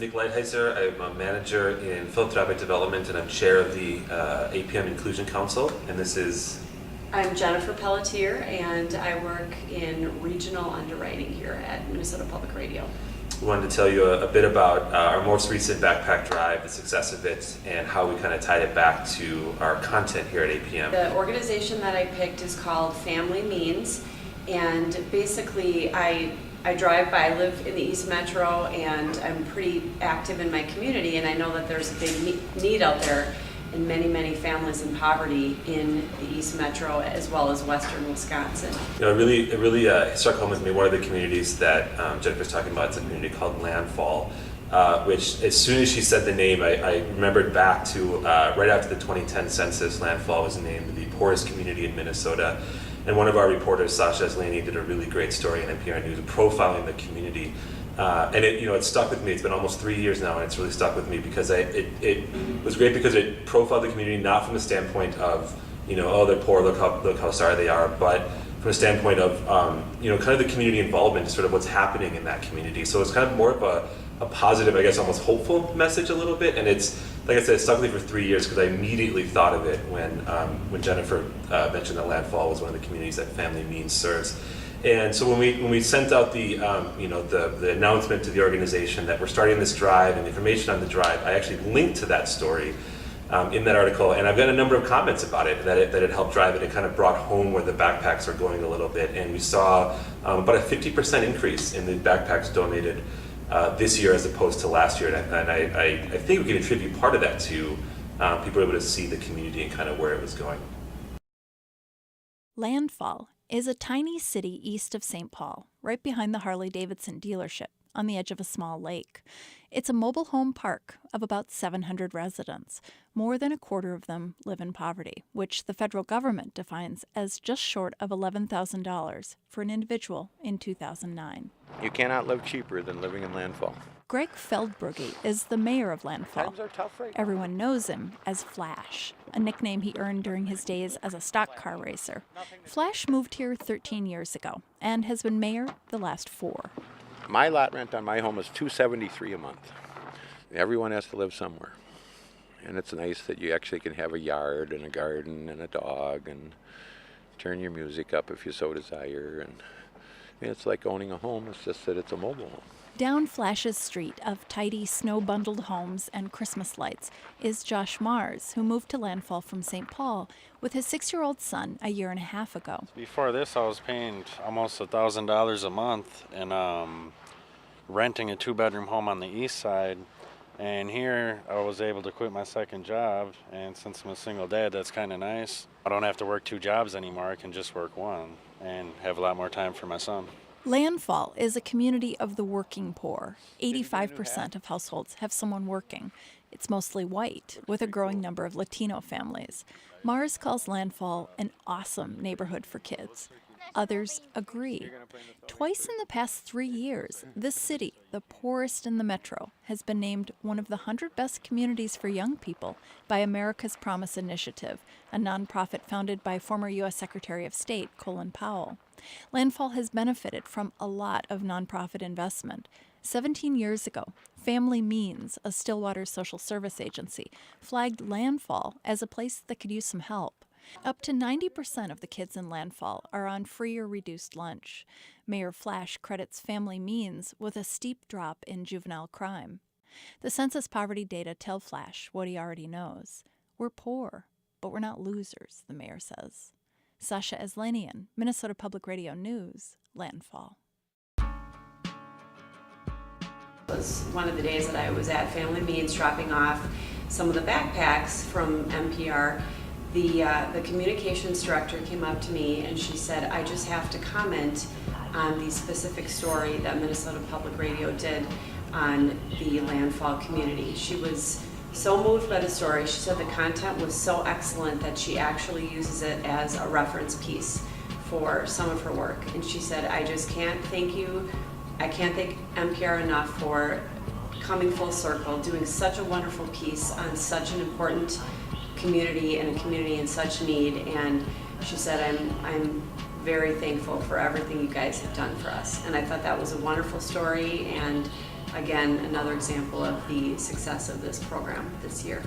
Nick Lighthizer. I'm a manager in philanthropic development and I'm chair of the APM Inclusion Council. And this is... I'm Jennifer Pelletier and I work in regional underwriting here at Minnesota Public Radio. We wanted to tell you a bit about our most recent backpack drive, the success of it, and how we kind of tied it back to our content here at APM. The organization that I picked is called Family Means, and basically I drive by, I live in the East Metro, and I'm pretty active in my community, and I know that there's a big need out there in many families in poverty in the East Metro as well as Western Wisconsin. You know, it really struck home with me. One of the communities that Jennifer's talking about is a community called Landfall, which as soon as she said the name, I remembered back to right after the 2010 census. Landfall was named the poorest community in Minnesota. And one of our reporters, Sasha Aslani, did a really great story in NPR News profiling the community. And it stuck with me. It's been almost 3 years now, and it's really stuck with me because it was great because it profiled the community not from the standpoint of, oh, they're poor, look how sorry they are, but from a standpoint of, kind of the community involvement, sort of what's happening in that community. So it's kind of more of a positive, I guess, almost hopeful message a little bit. And it's, like I said, it stuck with me for 3 years because I immediately thought of it when Jennifer mentioned that Landfall was one of the communities that Family Means serves. And so when we sent out the announcement to the organization that we're starting this drive and information on the drive, I actually linked to that story in that article, and I've got a number of comments about it that it helped drive it. It kind of brought home where the backpacks are going a little bit, and we saw about a 50% increase in the backpacks donated this year as opposed to last year, and I think we can attribute part of that to people able to see the community and kind of where it was going. Landfall is a tiny city east of St. Paul, right behind the Harley-Davidson dealership, on the edge of a small lake. It's a mobile home park of about 700 residents. More than a quarter of them live in poverty, which the federal government defines as just short of $11,000 for an individual in 2009. You cannot live cheaper than living in Landfall. Greg Feldbrugge is the mayor of Landfall. Times are tough right now. Everyone knows him as Flash, a nickname he earned during his days as a stock car racer. Flash moved here 13 years ago and has been mayor the last 4. My lot rent on my home is $273 a month. Everyone has to live somewhere. And it's nice that you actually can have a yard and a garden and a dog and turn your music up if you so desire. And it's like owning a home, it's just that it's a mobile home. Down Flash's street of tidy, snow-bundled homes and Christmas lights is Josh Mars, who moved to Landfall from St. Paul with his 6-year-old son a year and a half ago. Before this, I was paying almost $1,000 a month and renting a 2-bedroom home on the east side. And here, I was able to quit my second job, and since I'm a single dad, that's kind of nice. I don't have to work 2 jobs anymore. I can just work one and have a lot more time for my son. Landfall is a community of the working poor. 85% of households have someone working. It's mostly white, with a growing number of Latino families. Mars calls Landfall an awesome neighborhood for kids. Others agree. Twice in the past 3 years, this city, the poorest in the metro, has been named one of the 100 best communities for young people by America's Promise Initiative, a nonprofit founded by former U.S. Secretary of State Colin Powell. Landfall has benefited from a lot of nonprofit investment. 17 years ago, Family Means, a Stillwater social service agency, flagged Landfall as a place that could use some help. Up to 90% of the kids in Landfall are on free or reduced lunch. Mayor Flash credits Family Means with a steep drop in juvenile crime. The census poverty data tell Flash what he already knows. We're poor, but we're not losers, the mayor says. Sasha Aslanian, Minnesota Public Radio News, Landfall. It was one of the days that I was at Family Means dropping off some of the backpacks from NPR. The communications director came up to me and she said, I just have to comment on the specific story that Minnesota Public Radio did on the Landfall community. She was so moved by the story. She said the content was so excellent that she actually uses it as a reference piece for some of her work. And she said, I just can't thank you. I can't thank NPR enough for coming full circle, doing such a wonderful piece on such an important community and a community in such need. And she said, I'm very thankful for everything you guys have done for us. And I thought that was a wonderful story, and again, another example of the success of this program this year.